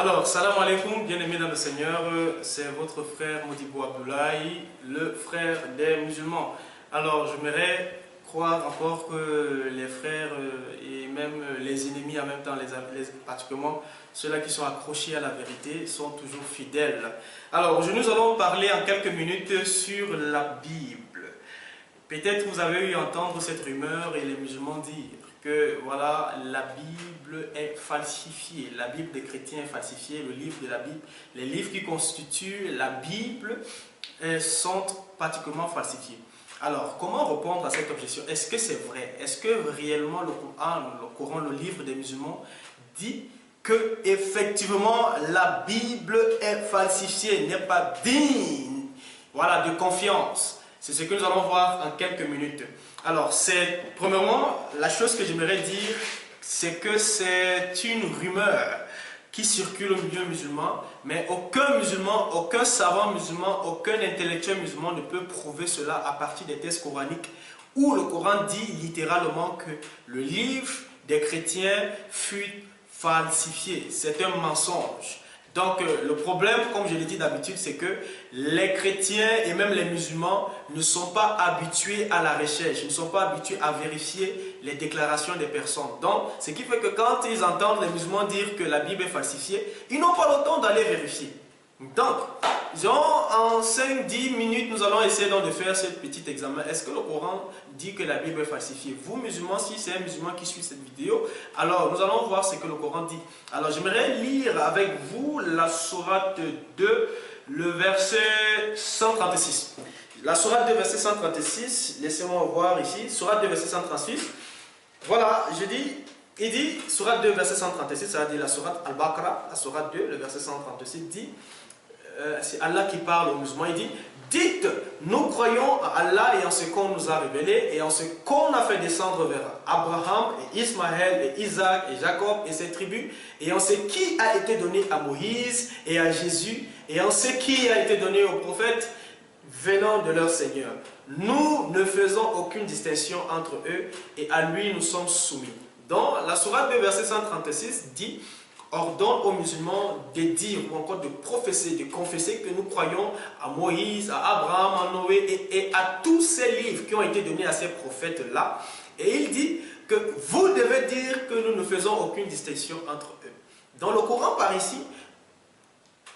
Alors, salam alaikum, bien-aimés dans le Seigneur, c'est votre frère Modibo Abdoulaye, le frère des musulmans. Alors, j'aimerais croire encore que les frères et même les ennemis en même temps, particulièrement ceux-là qui sont accrochés à la vérité, sont toujours fidèles. Alors, nous allons parler en quelques minutes sur la Bible. Peut-être vous avez eu entendre cette rumeur et les musulmans dire que voilà, la Bible est falsifiée, la Bible des chrétiens est falsifiée, le livre de la Bible, les livres qui constituent la Bible sont particulièrement falsifiés. Alors, comment répondre à cette objection? Est-ce que c'est vrai? Est-ce que réellement le Coran, le livre des musulmans, dit que effectivement la Bible est falsifiée, n'est pas digne, voilà, de confiance? C'est ce que nous allons voir en quelques minutes. Alors, premièrement, la chose que j'aimerais dire, c'est que c'est une rumeur qui circule au milieu musulman, mais aucun musulman, aucun savant musulman, aucun intellectuel musulman ne peut prouver cela à partir des textes coraniques où le Coran dit littéralement que le livre des chrétiens fut falsifié. C'est un mensonge. Donc le problème, comme je l'ai dit d'habitude, c'est que les chrétiens et même les musulmans ne sont pas habitués à la recherche, ne sont pas habitués à vérifier les déclarations des personnes. Donc, ce qui fait que quand ils entendent les musulmans dire que la Bible est falsifiée, ils n'ont pas le temps d'aller vérifier. Donc, en 5-10 minutes, nous allons essayer donc de faire ce petit examen. Est-ce que le Coran dit que la Bible est falsifiée? Vous, musulmans, si c'est un musulman qui suit cette vidéo, alors nous allons voir ce que le Coran dit. Alors, j'aimerais lire avec vous la sourate 2, le verset 136. La sourate 2, verset 136, laissez-moi voir ici, sourate 2, verset 136. Voilà, il dit, sourate 2, verset 136, ça veut dire la sourate Al-Baqarah, la sourate 2, le verset 136 dit, c'est Allah qui parle aux musulmans, il dit: dites, nous croyons à Allah et en ce qu'on nous a révélé et en ce qu'on a fait descendre vers Abraham et Ismaël et Isaac et Jacob et ses tribus, et en ce qui a été donné à Moïse et à Jésus, et en ce qui a été donné aux prophètes venant de leur Seigneur. Nous ne faisons aucune distinction entre eux et à lui nous sommes soumis. Dans la sourate 2, verset 136 dit: ordonne aux musulmans de dire ou encore de professer, de confesser que nous croyons à Moïse, à Abraham, à Noé et à tous ces livres qui ont été donnés à ces prophètes-là. Et il dit que vous devez dire que nous ne faisons aucune distinction entre eux. Dans le Coran, par ici,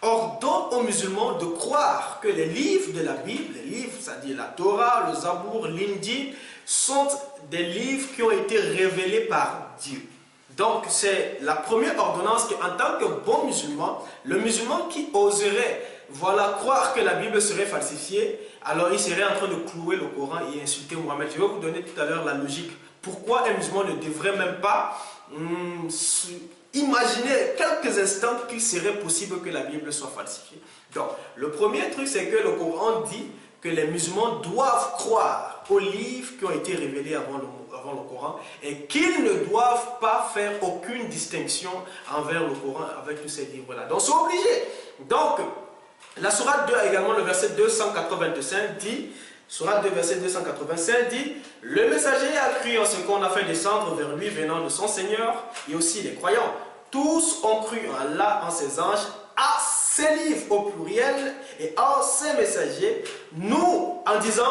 ordonne aux musulmans de croire que les livres de la Bible, les livres, c'est-à-dire la Torah, le Zabour, l'Injil, sont des livres qui ont été révélés par Dieu. Donc, c'est la première ordonnance qu'en tant que bon musulman, le musulman qui oserait croire que la Bible serait falsifiée, alors il serait en train de clouer le Coran et insulter Mohammed. Je vais vous donner tout à l'heure la logique. Pourquoi un musulman ne devrait même pas imaginer quelques instants qu'il serait possible que la Bible soit falsifiée. Donc, le premier truc, c'est que le Coran dit que les musulmans doivent croire aux livres qui ont été révélés avant le Coran et qu'ils ne doivent pas faire aucune distinction envers le Coran avec tous ces livres-là. Donc, c'est obligé. Donc, la sourate 2 également, le verset 285 dit, sourate 2, verset 285 dit: le messager a cru en ce qu'on a fait descendre vers lui venant de son Seigneur, et aussi les croyants. Tous ont cru en Allah, en ses anges, à ses livres au pluriel et en ses messagers. Nous, en disant,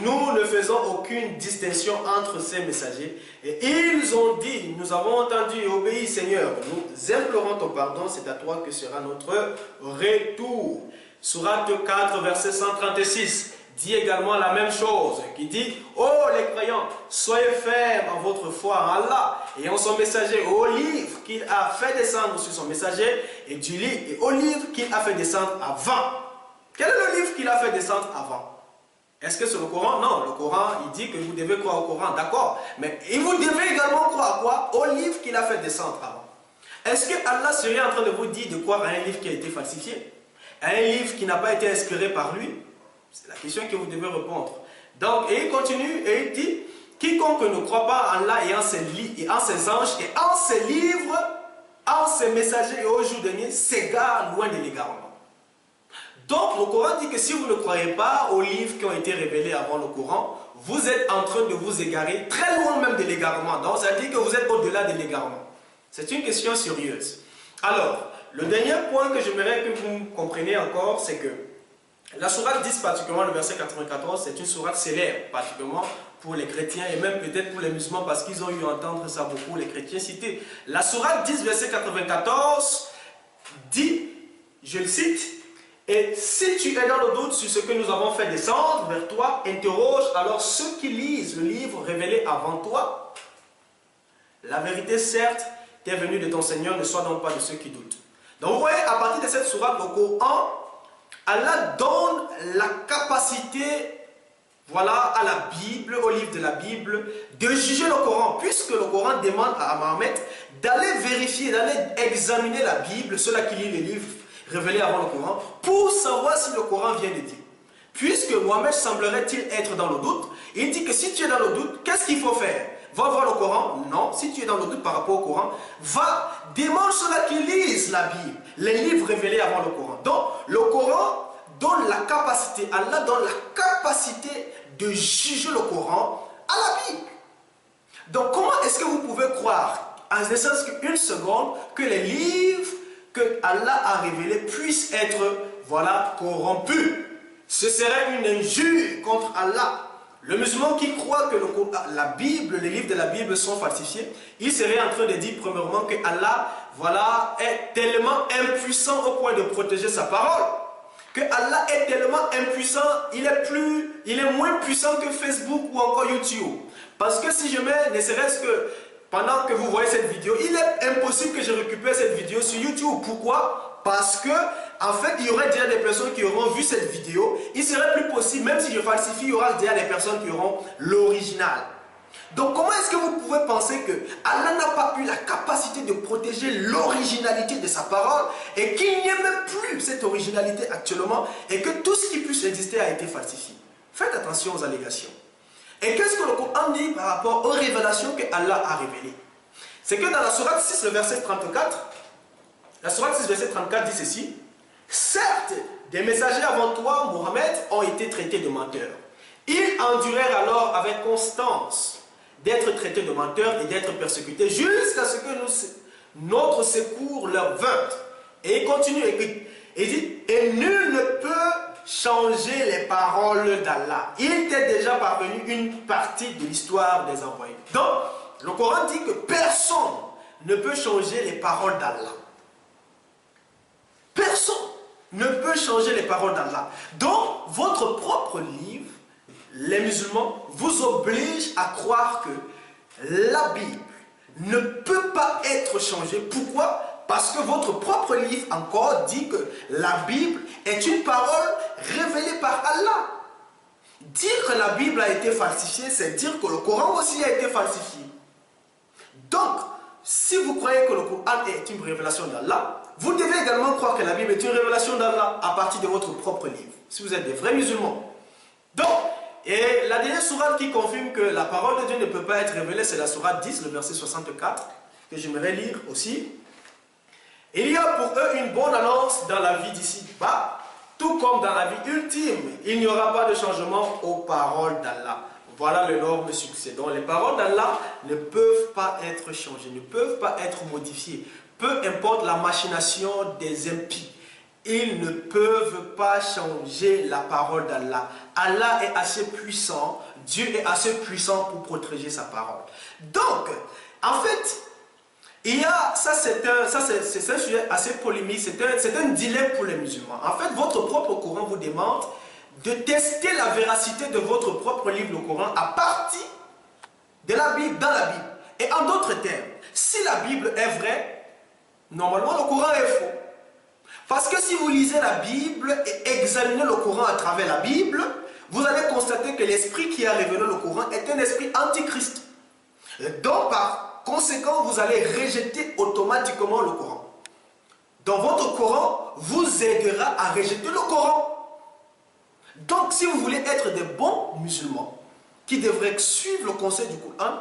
nous ne faisons aucune distinction entre ces messagers. Et ils ont dit: nous avons entendu et obéi, Seigneur. Nous implorons ton pardon, c'est à toi que sera notre retour. Sourate 4, verset 136 dit également la même chose, qui dit: oh les croyants, soyez fermes en votre foi en Allah et en son messager, au livre qu'il a fait descendre sur son messager et au livre qu'il a fait descendre avant. Quel est le livre qu'il a fait descendre avant? Est-ce que c'est le Coran? Non, le Coran, il dit que vous devez croire au Coran, d'accord, mais vous devez également croire à quoi? Au livre qu'il a fait descendre avant. Est-ce que Allah serait en train de vous dire de croire à un livre qui a été falsifié? À un livre qui n'a pas été inspiré par lui? C'est la question que vous devez répondre. Donc, et il continue et il dit: quiconque ne croit pas en Allah et en ses anges et en ses livres, en ses messagers et au jour dernier, s'égare loin de l'égarement. Donc, le Coran dit que si vous ne croyez pas aux livres qui ont été révélés avant le Coran, vous êtes en train de vous égarer, très loin même de l'égarement. Donc, ça dit que vous êtes au-delà de l'égarement. C'est une question sérieuse. Alors, le dernier point que j'aimerais que vous compreniez encore, c'est que la sourate 10, particulièrement le verset 94, c'est une sourate célèbre, particulièrement pour les chrétiens et même peut-être pour les musulmans parce qu'ils ont eu à entendre ça beaucoup, les chrétiens cités. La sourate 10, verset 94 dit, je le cite, « Et si tu es dans le doute sur ce que nous avons fait descendre vers toi, interroge alors ceux qui lisent le livre révélé avant toi. La vérité, certes, t'est venue de ton Seigneur, ne sois donc pas de ceux qui doutent. » Donc vous voyez, à partir de cette sourate, au Coran, Allah donne la capacité, voilà, à la Bible, au livre de la Bible, de juger le Coran, puisque le Coran demande à Mohammed d'aller vérifier, d'aller examiner la Bible, ceux-là qui lisent les livres révélés avant le Coran, pour savoir si le Coran vient de Dieu. Puisque Mohammed semblerait-il être dans le doute, il dit que si tu es dans le doute, qu'est-ce qu'il faut faire? Va voir le Coran? Non, si tu es dans le doute par rapport au Coran, va, demande ceux-là qui lisent la Bible, les livres révélés avant le Coran. Donc, le Coran donne la capacité, Allah donne la capacité de juger le Coran à la Bible. Donc, comment est-ce que vous pouvez croire, en ne serait-ce qu'une seconde, que les livres que Allah a révélés puissent être, voilà, corrompus? Ce serait une injure contre Allah. Le musulman qui croit que la Bible, les livres de la Bible sont falsifiés, il serait en train de dire premièrement que Allah, voilà, est tellement impuissant au point de protéger sa parole. Que Allah est tellement impuissant, il est moins puissant que Facebook ou encore YouTube. Parce que si je mets, ne serait-ce que pendant que vous voyez cette vidéo, il est impossible que je récupère cette vidéo sur YouTube. Pourquoi? Parce que, en fait, il y aurait déjà des personnes qui auront vu cette vidéo. Il serait plus possible, même si je falsifie, il y aura déjà des personnes qui auront l'original. Donc, comment est-ce que vous pouvez penser que Allah n'a pas eu la capacité de protéger l'originalité de sa parole et qu'il n'y ait même plus cette originalité actuellement et que tout ce qui puisse exister a été falsifié? Faites attention aux allégations. Et qu'est-ce que le Coran dit par rapport aux révélations que Allah a révélées? C'est que dans la sourate 6, le verset 34, la sourate 6, verset 34 dit ceci: « Certes, des messagers avant toi, Mohammed, ont été traités de menteurs. Ils endurèrent alors avec constance d'être traités de menteurs et d'être persécutés jusqu'à ce que notre secours leur vint. » Et il continue, il dit, « Et nul ne peut changer les paroles d'Allah. Il t'est déjà parvenu une partie de l'histoire des envoyés. » Donc, le Coran dit que personne ne peut changer les paroles d'Allah. Personne ne peut changer les paroles d'Allah. Donc, votre propre livre, les musulmans, vous oblige à croire que la Bible ne peut pas être changée. Pourquoi? Parce que votre propre livre encore dit que la Bible est une parole révélée par Allah. Dire que la Bible a été falsifiée, c'est dire que le Coran aussi a été falsifié. Donc, si vous croyez que le Coran est une révélation d'Allah, vous devez également croire que la Bible est une révélation d'Allah à partir de votre propre livre, si vous êtes des vrais musulmans. Donc, et la dernière sourate qui confirme que la parole de Dieu ne peut pas être révélée, c'est la sourate 10, le verset 64, que j'aimerais lire aussi. Il y a pour eux une bonne annonce dans la vie d'ici-bas, tout comme dans la vie ultime. Il n'y aura pas de changement aux paroles d'Allah. Voilà l'énorme succès. Donc les paroles d'Allah ne peuvent pas être changées, ne peuvent pas être modifiées. Peu importe la machination des impies, ils ne peuvent pas changer la parole d'Allah. Allah est assez puissant, Dieu est assez puissant pour protéger sa parole. Donc, en fait, il y a, ça c'est un sujet assez polémique, c'est un dilemme pour les musulmans. En fait, votre propre Coran vous demande de tester la véracité de votre propre livre, le Coran, à partir de la Bible, dans la Bible. Et en d'autres termes, si la Bible est vraie, normalement le Coran est faux. Parce que si vous lisez la Bible et examinez le Coran à travers la Bible, vous allez constater que l'esprit qui a révélé le Coran est un esprit antichrist. Donc par conséquent, vous allez rejeter automatiquement le Coran. Donc votre Coran vous aidera à rejeter le Coran. Donc si vous voulez être des bons musulmans qui devraient suivre le conseil du Coran,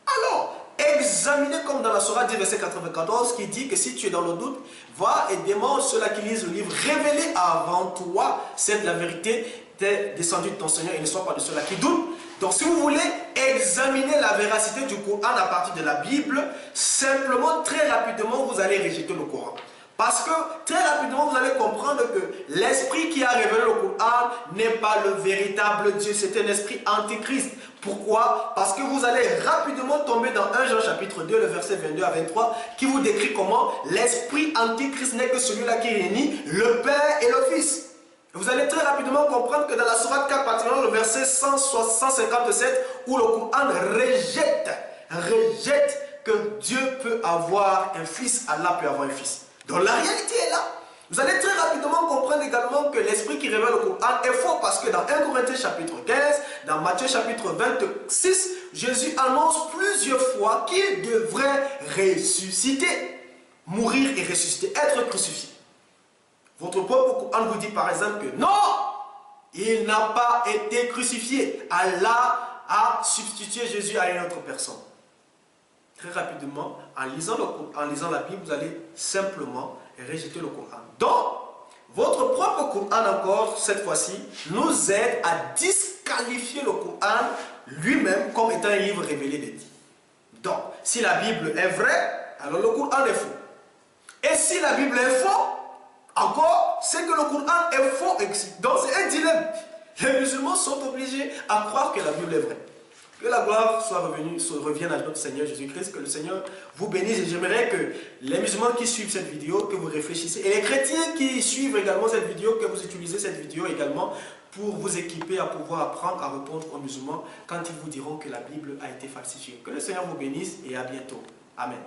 alors examinez comme dans la sourate 10 verset 94 qui dit que si tu es dans le doute, va et demande ceux-là qui lisent le livre révélé avant toi, c'est la vérité, t'es descendu de ton Seigneur et ne sois pas de ceux-là qui doutent. Donc si vous voulez examiner la véracité du Coran à partir de la Bible, simplement, très rapidement, vous allez rejeter le Coran. Parce que très rapidement, vous allez comprendre que l'esprit qui a révélé le Coran n'est pas le véritable Dieu. C'est un esprit antichrist. Pourquoi? Parce que vous allez rapidement tomber dans 1 Jean chapitre 2, le verset 22 à 23, qui vous décrit comment l'esprit antichrist n'est que celui-là qui réunit le Père et le Fils. Vous allez très rapidement comprendre que dans la sourate 4, particulièrement le verset 157, où le Coran rejette que Dieu peut avoir un fils, Allah peut avoir un fils. Donc la réalité est là. Vous allez très rapidement comprendre également que l'esprit qui révèle le Coran est faux parce que dans 1 Corinthiens chapitre 15, dans Matthieu chapitre 26, Jésus annonce plusieurs fois qu'il devrait ressusciter, mourir et ressusciter, être crucifié. Votre propre Coran vous dit par exemple que non, il n'a pas été crucifié. Allah a substitué Jésus à une autre personne. Très rapidement, en lisant la Bible, vous allez simplement rejeter le Coran. Donc, votre propre Coran encore, cette fois-ci, nous aide à disqualifier le Coran lui-même comme étant un livre révélé de Dieu. Donc, si la Bible est vraie, alors le Coran est faux. Et si la Bible est faux, encore, c'est que le Coran est faux. Donc, c'est un dilemme. Les musulmans sont obligés à croire que la Bible est vraie. Que la gloire revienne à notre Seigneur Jésus-Christ, que le Seigneur vous bénisse. Et j'aimerais que les musulmans qui suivent cette vidéo, que vous réfléchissez, et les chrétiens qui suivent également cette vidéo, que vous utilisez cette vidéo également pour vous équiper à pouvoir apprendre à répondre aux musulmans quand ils vous diront que la Bible a été falsifiée. Que le Seigneur vous bénisse et à bientôt. Amen.